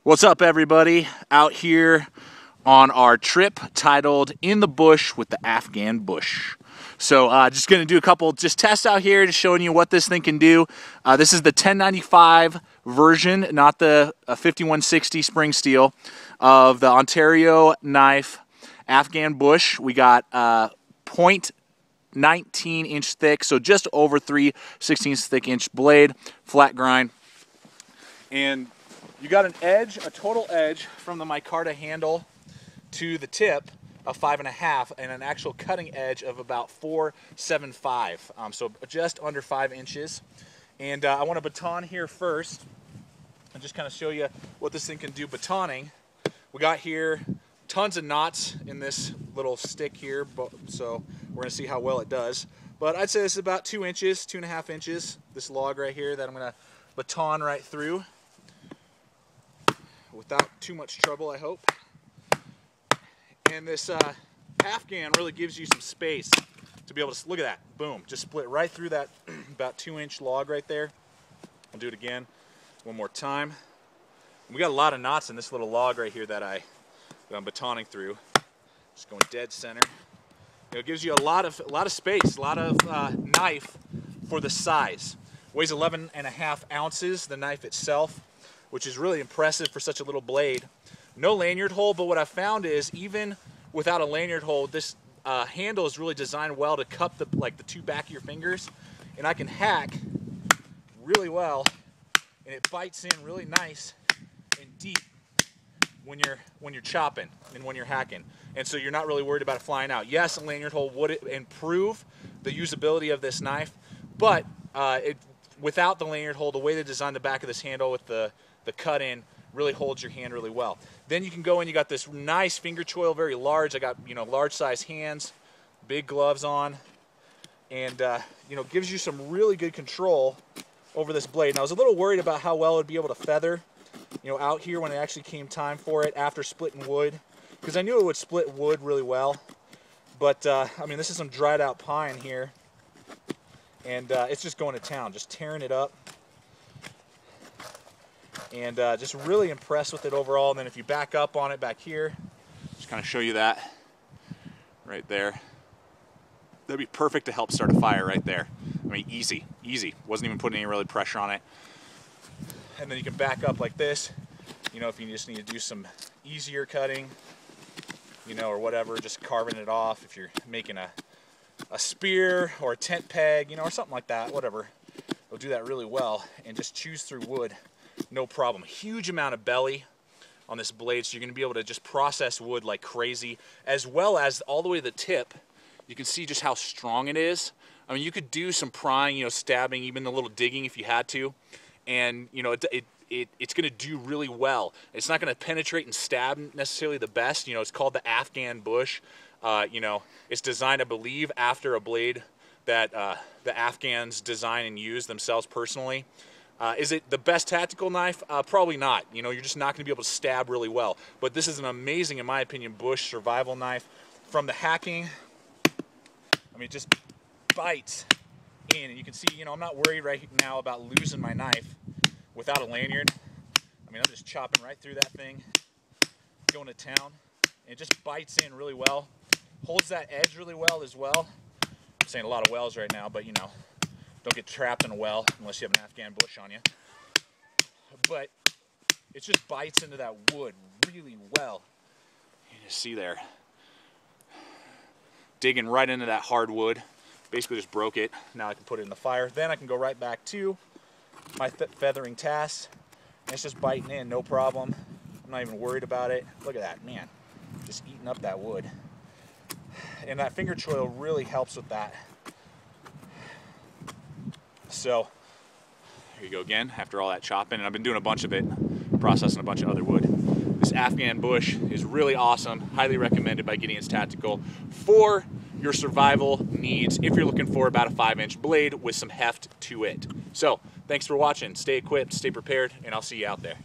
What's up, everybody? Out here on our trip titled In the Bush with the Afghan Bush. So just going to do a couple tests out here, just showing you what this thing can do. This is the 1095 version, not the 5160 spring steel, of the Ontario knife Afghan Bush. We got 0.19 inch thick, so just over 3/16 thick inch blade, flat grind. And you got an edge, a total edge from the micarta handle to the tip of 5.5, and an actual cutting edge of about 4.75. So just under 5 inches. And I want to baton here first and just kind of show you what this thing can do batoning. We got here tons of knots in this little stick here, so we're going to see how well it does. But I'd say this is about 2 inches, 2.5 inches, this log right here that I'm going to baton right through without too much trouble, I hope. And this Afghan really gives you some space to be able to, look at that, boom, just split right through that about 2-inch log right there. I'll do it again one more time. We got a lot of knots in this little log right here that I'm batoning through. Just going dead center. It gives you a lot of space, a lot of knife for the size. Weighs 11.5 ounces, the knife itself, which is really impressive for such a little blade. No lanyard hole, but what I found is even without a lanyard hole, this handle is really designed well to cup the two back of your fingers, and I can hack really well, and it bites in really nice and deep when you're chopping and when you're hacking, and so you're not really worried about it flying out. Yes, a lanyard hole would improve the usability of this knife, but without the lanyard hole, the way they designed the back of this handle with the cut in really holds your hand really well. Then you can go in, you got this nice finger choil, very large. I got, large size hands, big gloves on, and gives you some really good control over this blade. And I was a little worried about how well it would be able to feather, out here when it actually came time for it after splitting wood, because I knew it would split wood really well. But I mean, this is some dried out pine here, and it's just going to town, just tearing it up. And just really impressed with it overall. And then if you back up on it back here, just kind of show you that right there. That'd be perfect to help start a fire right there. I mean, easy. Wasn't even putting any really pressure on it. And then you can back up like this, if you just need to do some easier cutting, or whatever, just carving it off. If you're making a spear or a tent peg, or something like that, whatever. It'll do that really well and just chews through wood. No problem. Huge amount of belly on this blade, so you're going to be able to just process wood like crazy, as well as all the way to the tip. You can see just how strong it is. I mean, you could do some prying, stabbing, even a little digging if you had to, and it's going to do really well. It's not going to penetrate and stab necessarily the best. It's called the Afghan Bush. It's designed, I believe, after a blade that the Afghans design and use themselves personally. Is it the best tactical knife? Probably not. You're just not going to be able to stab really well. But this is an amazing, in my opinion, bush survival knife. From the hacking, I mean, it just bites in. And you can see, I'm not worried right now about losing my knife without a lanyard. I mean, I'm just chopping right through that thing, going to town. And it just bites in really well. Holds that edge really well as well. I'm saying a lot of wells right now, but don't get trapped in a well unless you have an Afghan bush on you. But it just bites into that wood really well. You just see there. Digging right into that hard wood. Basically just broke it. Now I can put it in the fire. Then I can go right back to my feathering task. And it's just biting in, no problem. I'm not even worried about it. Look at that, man. Just eating up that wood. And that finger choil really helps with that. So, here you go again, after all that chopping, and I've been doing a bunch of it, processing a bunch of other wood. This Afghan Bush is really awesome, highly recommended by Gideon's Tactical for your survival needs if you're looking for about a 5-inch blade with some heft to it. So, thanks for watching, stay equipped, stay prepared, and I'll see you out there.